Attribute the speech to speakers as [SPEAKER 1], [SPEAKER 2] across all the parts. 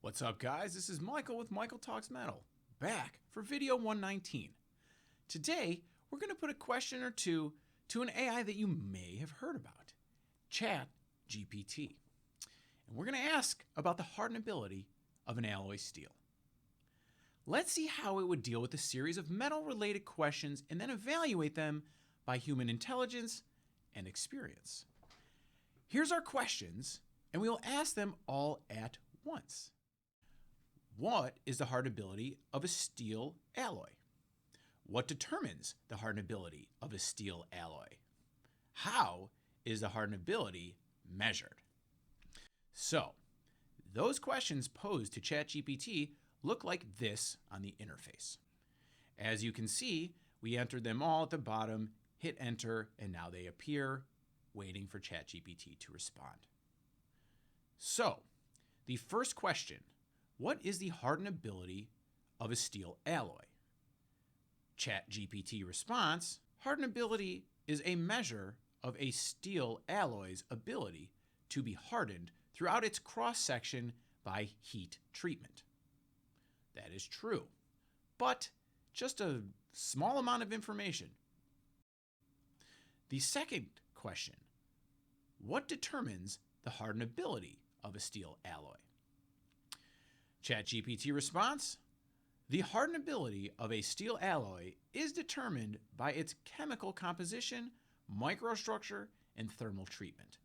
[SPEAKER 1] What's up, guys? This is Michael with Michael Talks Metal, back for video 119. Today, we're going to put a question or two to an AI that you may have heard about, ChatGPT. And we're going to ask about the hardenability of an alloy steel. Let's see how it would deal with a series of metal-related questions and then evaluate them by human intelligence and experience. Here's our questions, and we will ask them all at once. What is the hardenability of a steel alloy? What determines the hardenability of a steel alloy? How is the hardenability measured? So, those questions posed to ChatGPT look like this on the interface. As you can see, we entered them all at the bottom, hit enter, and now they appear, waiting for ChatGPT to respond. So, the first question, what is the hardenability of a steel alloy? ChatGPT response, hardenability is a measure of a steel alloy's ability to be hardened throughout its cross-section by heat treatment. That is true, but just a small amount of information. The second question, what determines the hardenability of a steel alloy? ChatGPT response, the hardenability of a steel alloy is determined by its chemical composition, microstructure, and thermal treatment.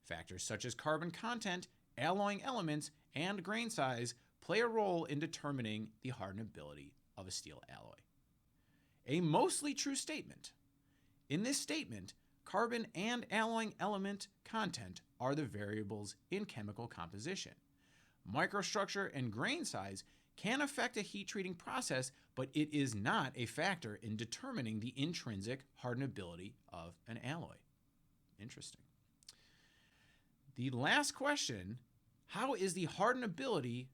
[SPEAKER 1] Factors such as carbon content, alloying elements, and grain size play a role in determining the hardenability of a steel alloy. A mostly true statement. In this statement, carbon and alloying element content are the variables in chemical composition. Microstructure and grain size can affect a heat treating process, but it is not a factor in determining the intrinsic hardenability of an alloy. Interesting. The last question, how is the hardenability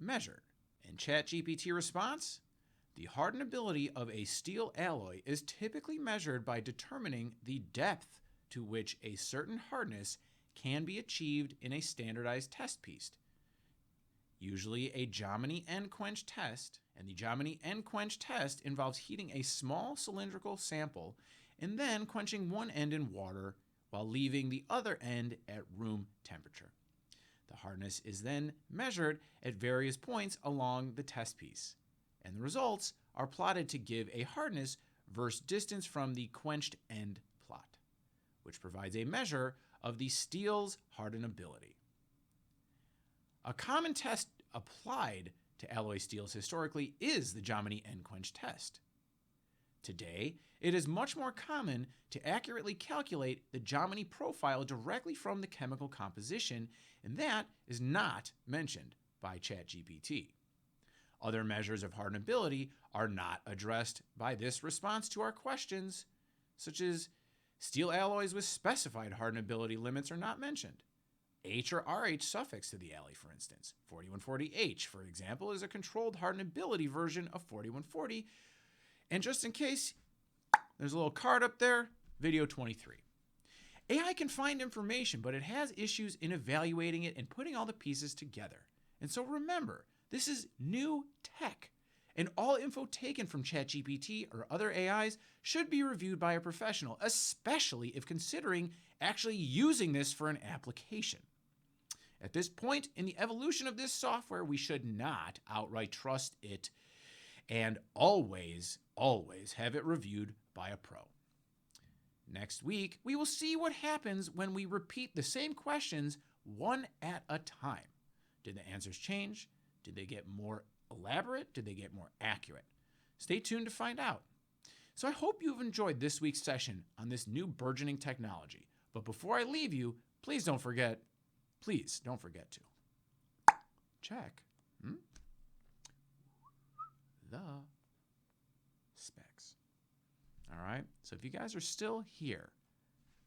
[SPEAKER 1] measured? And ChatGPT response, the hardenability of a steel alloy is typically measured by determining the depth to which a certain hardness can be achieved in a standardized test piece. Usually a Jominy end quench test, and the Jominy end quench test involves heating a small cylindrical sample and then quenching one end in water while leaving the other end at room temperature. The hardness is then measured at various points along the test piece, and the results are plotted to give a hardness versus distance from the quenched end plot, which provides a measure of the steel's hardenability. A common test applied to alloy steels historically is the Jominy end quench test. Today, it is much more common to accurately calculate the Jominy profile directly from the chemical composition, and that is not mentioned by ChatGPT. Other measures of hardenability are not addressed by this response to our questions, such as steel alloys with specified hardenability limits are not mentioned. H or RH suffix to the alloy, for instance. 4140H, for example, is a controlled hardenability version of 4140. And just in case, there's a little card up there, video 23. AI can find information, but it has issues in evaluating it and putting all the pieces together. And so remember, this is new tech, and all info taken from ChatGPT or other AIs should be reviewed by a professional, especially if considering actually using this for an application. At this point in the evolution of this software, we should not outright trust it and always have it reviewed by a pro. Next week, we will see what happens when we repeat the same questions one at a time. Did the answers change? Did they get more elaborate? Did they get more accurate? Stay tuned to find out. So I hope you've enjoyed this week's session on this new burgeoning technology. But before I leave you, please don't forget to check the specs. All right? So if you guys are still here,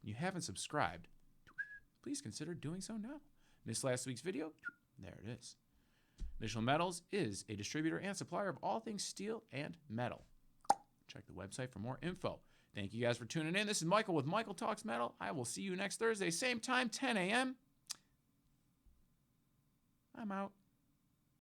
[SPEAKER 1] and you haven't subscribed, please consider doing so now. Missed last week's video? There it is. Michelin Metals is a distributor and supplier of all things steel and metal. Check the website for more info. Thank you guys for tuning in. This is Michael with Michael Talks Metal. I will see you next Thursday, same time, 10 a.m. I'm out.